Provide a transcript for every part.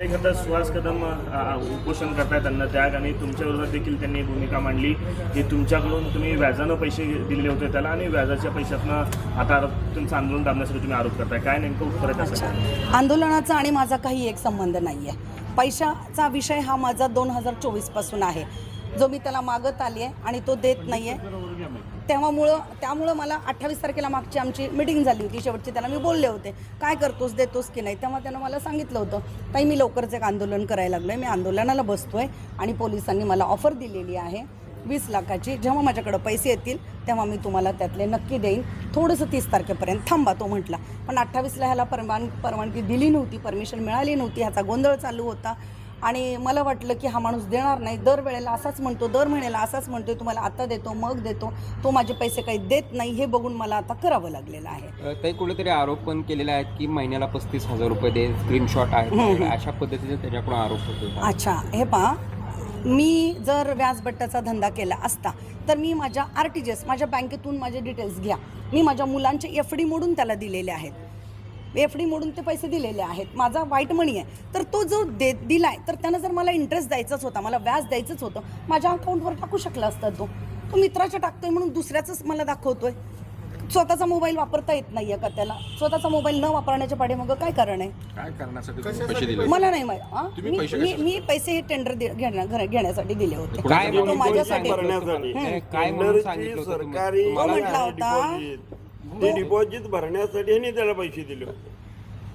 एखादा सुहास कदम उपोषण करताय, त्यांना त्याग आणि तुमच्या विरोधात देखील त्यांनी भूमिका मांडली की तुमच्याकडून तुम्ही व्याजानं पैसे दिलेले होते त्याला आणि व्याजाच्या पैशातनं आता तुमचं आंदोलन दाबण्यासाठी तुम्ही आरोप करताय. काय नेमकं फरक असेल? आंदोलनाचा आणि माझा काही एक संबंध नाही आहे. पैशाचा विषय हा माझा 2024 पासून आहे, जो मी त्याला मागत आली आहे आणि तो देत नाही आहे. त्यामुळं मला 28 तारखेला मागची आमची मीटिंग झाली होती शेवटची. त्याला मी बोलले होते काय करतोस, देतोस की नाही. तेव्हा त्यानं मला सांगितलं होतं ताई मी लवकरच एक आंदोलन करायला लागलो आहे, मी आंदोलनाला बसतो आहे आणि पोलिसांनी मला ऑफर दिलेली आहे 20 लाखाची. जेव्हा माझ्याकडं पैसे येतील तेव्हा मी तुम्हाला त्यातले नक्की देईन, थोडंसं 30 तारखेपर्यंत थांबा तो म्हटला. पण 28ला ह्याला परवानगी दिली नव्हती, परमिशन मिळाली नव्हती, ह्याचा गोंधळ चालू होता. आणि मला वाटलं की हा माणूस देणार नाही, दरवेळेला असाच म्हणतो, दर महिन्याला असाच म्हणतो तुम्हाला आता देतो मग देतो, तो माझे पैसे काही देत नाही. हे बघून मला आता करावं लागलेलं आहे. काही कुठेतरी आरोप पण केलेला आहे की महिन्याला 35,000 रुपये दे, स्क्रीनशॉट आहे, अशा पद्धतीने त्याच्याकडून आरोप होतो. अच्छा, हे पहा, मी जर व्याजबट्ट्याचा धंदा केला असता तर मी माझ्या RTGS माझ्या बँकेतून माझे डिटेल्स घ्या, मी माझ्या मुलांचे FD मोडून त्याला दिलेले आहेत, FD मोडून ते पैसे दिलेले आहेत, माझा वाईट मनी आहे. तर तो जो दिलाय तर त्यानं जर मला इंटरेस्ट द्यायचाच होता, मला व्याज द्यायचंच होतं, माझ्या अकाउंटवर टाकू शकला असता. तो मित्राच्या टाकतोय म्हणून दुसऱ्याचंच मला दाखवतोय. स्वतःचा मोबाईल वापरता येत नाहीये का त्याला? स्वतःचा मोबाईल न वापरण्याच्या पाठीमागं काय कारण आहे? काय करण्यासाठी पैसे दिले? मला नाही माहिती. मी पैसे हे टेंडर घेण्यासाठी दिले होते. काय तो माझ्यासाठी काय म्हणून सांगितलं होतं सरकारी तो म्हटला होता ते डिपॉझिट भरण्यासाठी ह्यांनी त्याला पैसे दिले.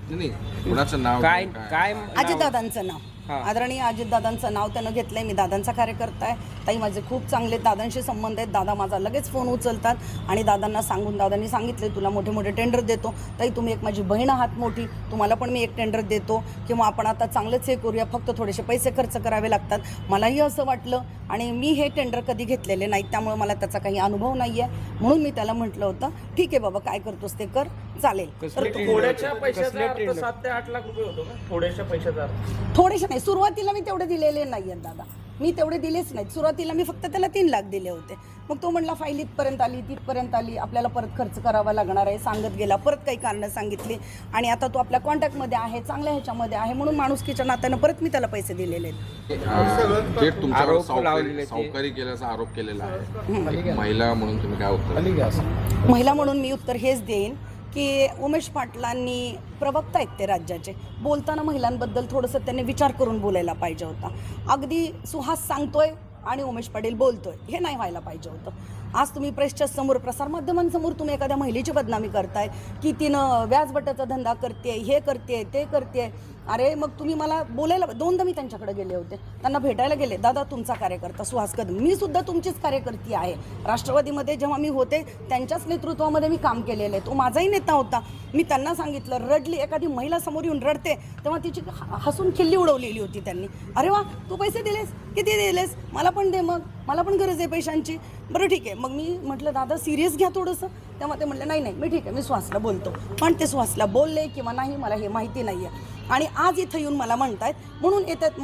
नाही, कुणाचं नाव काय काय अजितदादांचं नाव, आदरणीय अजितदादांचं नाव त्यानं घेतलंय. मी दादांचा कार्यकर्ता आहे. ताई माझे खूप चांगले दादांशी संबंध आहेत. दादा माझा लगेच फोन उचलतात आणि दादांना दादांनी सांगितले तुला मोठे मोठे टेंडर देतो ताई, तुम्ही एक माझी बहीण आहात मोठी, तुम्हाला पण मी एक टेंडर देतो किंवा आपण आता चांगलंच हे करूया, फक्त थोडेसे पैसे खर्च करावे लागतात. मलाही असं वाटलं आणि मी हे टेंडर कधी घेतलेले नाहीत, त्यामुळे मला त्याचा काही अनुभव नाही आहे. म्हणून मी त्याला म्हटलं होतं ठीक आहे बाबा काय करतोस ते कर, चालेल. तर थोड्याशा पैशाचा अर्थ 7 ते 8 लाख रुपये होतो का? थोड्याशा पैशाचा अर्थ? थोडेसे नाही, सुरुवातीला मी तेवढे दिलेले नाही आहेत दादा, मी तेवढे दिलेच नाहीत. सुरुवातीला मी फक्त त्याला 3 लाख दिले होते. मग तो म्हणला फाईल इथपर्यंत आली, तिथपर्यंत आली, आपल्याला परत खर्च करावा लागणार आहे, सांगत गेला, परत काही कारणं सांगितली आणि आता तो आपल्या कॉन्टॅक्टमध्ये आहे, चांगल्या ह्याच्यामध्ये आहे, म्हणून माणुसकीच्या नात्यानं परत मी त्याला पैसे दिलेले आहेत. जे तुमच्यावर सावकारी केल्याचा आरोप केलेला आहे, महिला म्हणून तुम्ही काय उत्तर? महिला म्हणून मी उत्तर हेच देईन की उमेश पाटलांनी प्रवक्ता आहेत ते राज्याचे, बोलताना महिलांबद्दल थोडंसं त्यांनी विचार करून बोलायला पाहिजे होता. अगदी सुहास सांगतोय आणि उमेश पाटील बोलतोय, हे नाही व्हायला पाहिजे होतं. आज तुम्ही प्रेसच्या समोर, प्रसारमाध्यमांसमोर तुम्ही एखाद्या महिलेची बदनामी करताय की तिनं व्याजबट्ट्याचा धंदा करते, हे करते, ते करते. अरे मग तुम्ही मला बोलायला, 2दा मी त्यांच्याकडे गेले होते, त्यांना भेटायला गेले. दादा तुमचा कार्यकर्ता सुहास कदम, मी सुद्धा तुमचीच कार्यकर्ती आहे. राष्ट्रवादीमध्ये जेव्हा मी होते त्यांच्याच नेतृत्वामध्ये मी काम केलेलं आहे, तो माझाही नेता होता. मी त्यांना सांगितलं, रडली, एखादी महिला समोर येऊन रडते तेव्हा तिची हसून खिल्ली उडवलेली होती त्यांनी. अरे वा तू पैसे दिलेस, किती दिलेस, मला पण दे, मग मला पण गरज आहे पैशांची. बरं ठीक आहे. मग मी म्हटलं दादा सिरियस घ्या थोडंसं. तेव्हा ते म्हटलं नाही मी ठीक आहे, मी सुहासला बोलतो. पण ते सुहासला बोलले किंवा नाही मला हे माहिती नाही आहे. आणि आज इथं येऊन मला म्हणतायत म्हणून येतात.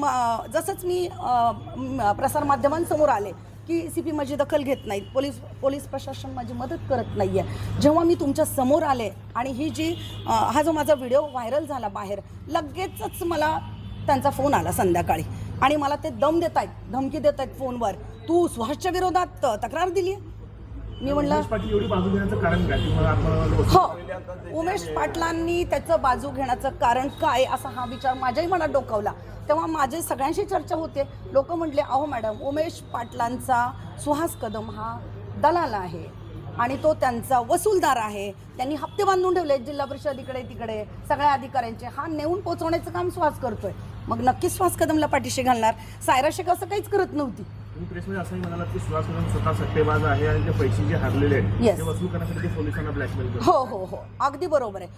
जसंच मी प्रसारमाध्यमांसमोर आले की CP माझी दखल घेत नाहीत, पोलीस प्रशासन माझी मदत करत नाही आहे. जेव्हा मी तुमच्या समोर आले आणि ही जी हा जो माझा व्हिडिओ व्हायरल झाला बाहेर, लगेचच मला त्यांचा फोन आला संध्याकाळी आणि मला ते दम देत आहेत, धमकी देत आहेत फोनवर, तू सुहासच्या विरोधात तक्रार दिली आहे. मी म्हणलं एवढी बाजू घेण्याचं कारण काय? हो, उमेश पाटलांनी त्याचं बाजू घेण्याचं कारण काय असा हा विचार माझ्याही मनात डोकावला. तेव्हा माझे सगळ्यांशी चर्चा होते. लोक म्हटले अहो मॅडम, उमेश पाटलांचा सुहास कदम हा दलाल आहे आणि तो त्यांचा वसूलदार आहे, त्यांनी हप्ते बांधून ठेवले जिल्हा परिषद इकडे तिकडे सगळ्या अधिकाऱ्यांचे, हा नेऊन पोचवण्याचं काम सुहास करतोय. मग नक्कीच सुहास कदमला पाठीशी घालणार. सायरा शेख असं काहीच करत नव्हती. तुम्ही प्रेसमध्ये असंही म्हणालात की सुहास कदम स्वतः सट्टेबाज आहे आणि ते पैसे जे हरलेले आहेत ते वसूल करण्यासाठी पोलिसांना ब्लॅकमेल करतो. हो, अगदी बरोबर आहे.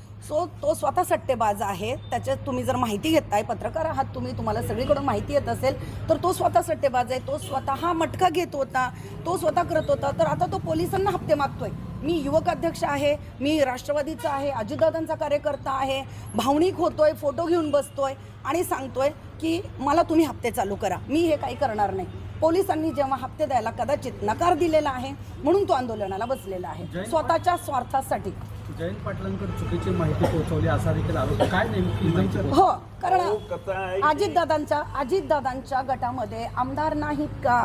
तो स्वतः सट्टेबाज आहे. त्याच्यात तुम्ही जर माहिती घेताय, पत्रकार आहात तुम्ही, तुम्हाला सगळीकडून माहिती येत असेल तर तो स्वतः सट्टेबाज आहे. तो स्वतः मटका घेत होता, तो स्वतः करत होता. तर आता तो पोलिसांना हप्ते मागतोय. मी युवक अध्यक्ष आहे, मी राष्ट्रवादीचा आहे, अजितदादांचा कार्यकर्ता आहे, भावनिक होतोय, फोटो घेऊन बसतोय आणि सांगतोय की मला तुम्ही हप्ते चालू करा. मी हे काही करणार नाही. पोलिसांनी जेव्हा हप्ते द्यायला कदाचित नकार दिलेला आहे म्हणून तो आंदोलनाला बसलेला आहे, स्वतःच्या स्वार्थासाठी. जयंत पाटलांकडे चुकीची माहिती पोहोचवली असा देखील आरोप काय नेमकी माहिती हो, कारण कसं आहे अजितदादांच्या गटामध्ये आमदार नाहीत का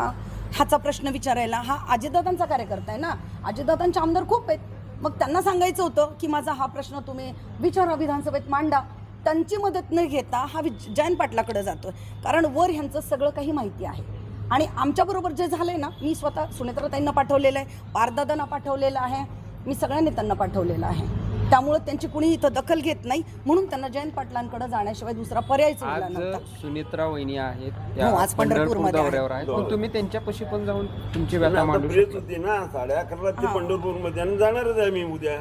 ह्याचा प्रश्न विचारायला हा अजितदादांचा कार्यकर्ता आहे ना. अजितदादांचे आमदार खूप आहेत, मग त्यांना सांगायचं होतं की माझा हा प्रश्न तुम्ही विचारा, विधानसभेत मांडा. त्यांची मदत न घेता हा जयंत पाटलाकडे जातोय, कारण वर ह्यांचं सगळं काही माहिती आहे. आणि आमच्याबरोबर जे झालंय ना, मी स्वतः सुनेत्राताईंना पाठवलेलं आहे, पारदादांना पाठवलेलं आहे, मी सगळ्यांनी त्यांना पाठवलेलं आहे. त्यामुळे त्यांची कुणी इथं दखल घेत नाही, म्हणून त्यांना जयंत पाटलांकडे जाण्याशिवाय दुसरा पर्यायच उरला आज नव्हता. सुनेत्रा वहिनी आहेत हो, आज पंढरपूरमध्ये आहे. दौऱ्यावर आहेत, पण तुम्ही त्यांच्यापाशी पण जाऊन तुमची व्यथा आता मांडू प्रेस शकता. होती ना 11:30 ते पंढरपूरमध्ये आणि जाणारच आहे मी उद्या.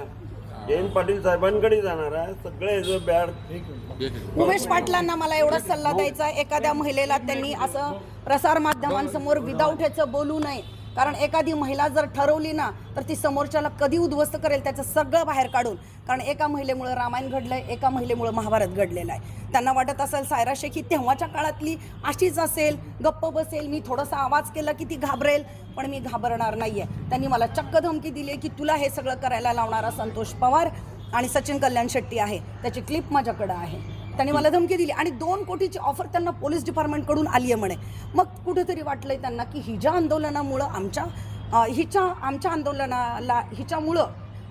जयंत पाटील साहेबांकडे जाणार आहे. सगळे याचं बॅड उमेश पाटलांना मला एवढा सल्ला द्यायचा, एखाद्या महिलेला त्यांनी असं प्रसार माध्यमांसमोर विदाऊट ह्याचं बोलू नये. कारण एखादी महिला जर ठरवली ना, तर ती समोरच्याला कधी उद्ध्वस्त करेल त्याचं सगळं बाहेर काढून. कारण एका महिलेमुळे रामायण घडलंय, एका महिलेमुळे महाभारत घडलेलं आहे. त्यांना वाटत असेल सायरा शेख ही तेव्हाच्या काळातली अशीच असेल, गप्प बसेल, मी थोडासा आवाज केला की ती घाबरेल, पण मी घाबरणार नाहीये. त्यांनी मला चक्क धमकी दिली की तुला हे सगळं करायला लावणारा संतोष पवार आणि सचिन कल्याण शेट्टी आहे, त्याची क्लिप माझ्याकडे आहे. त्यांनी मला धमकी दिली आणि 2 कोटीची ऑफर त्यांना पोलीस डिपार्टमेंटकडून आली आहे म्हणे. मग कुठेतरी वाटलंय त्यांना की हिच्या आंदोलनामुळं आमच्या आंदोलनाला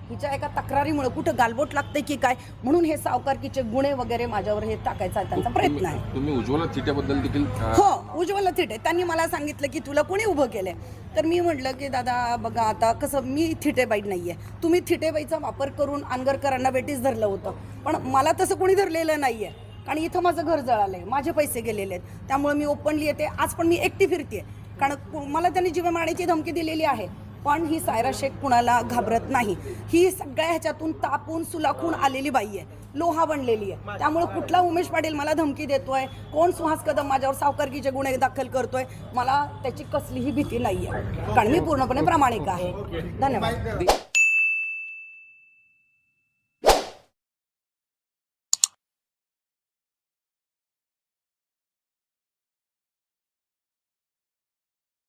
हिच्या एका तक्रारीमुळे कुठं गालबोट लागते की काय, म्हणून हे सावकारकीचे गुन्हे वगैरे माझ्यावर हे टाकायचा त्यांचा प्रयत्न आहे. तुम्ही उज्ज्वला थिट्याबद्दल देखील हो, उज्ज्वला थिटे त्यांनी मला सांगितलं की तुला कोणी उभं केलंय. तर मी म्हटलं की दादा बघा, आता कसं मी थिटेबाई नाहीये, तुम्ही थिटेबाईचा वापर करून आंगरकरांना वेटीस धरलं होतं, पण मला तसं कोणी धरलेलं नाहीये. आणि इथं माझं घर जळालंय, माझे पैसे गेलेले आहेत, त्यामुळे मी ओपनली येते. आज पण मी एकटी फिरते, कारण मला त्यांनी जीवे मारण्याची धमकी दिलेली आहे. पण ही सायरा शेख कुणाला घाबरत नाही. ही सगळ्या ह्याच्यातून तापून सुलाखून आलेली बाई आहे, लोहा बनलेली आहे. त्यामुळे कुठला उमेश पाटील मला धमकी देतोय, कोण सुहास कदम माझ्यावर सावकारकीचे गुन्हे दाखल करतोय, मला त्याची कसलीही भीती नाही आहे, कारण मी पूर्णपणे प्रामाणिक आहे. धन्यवाद.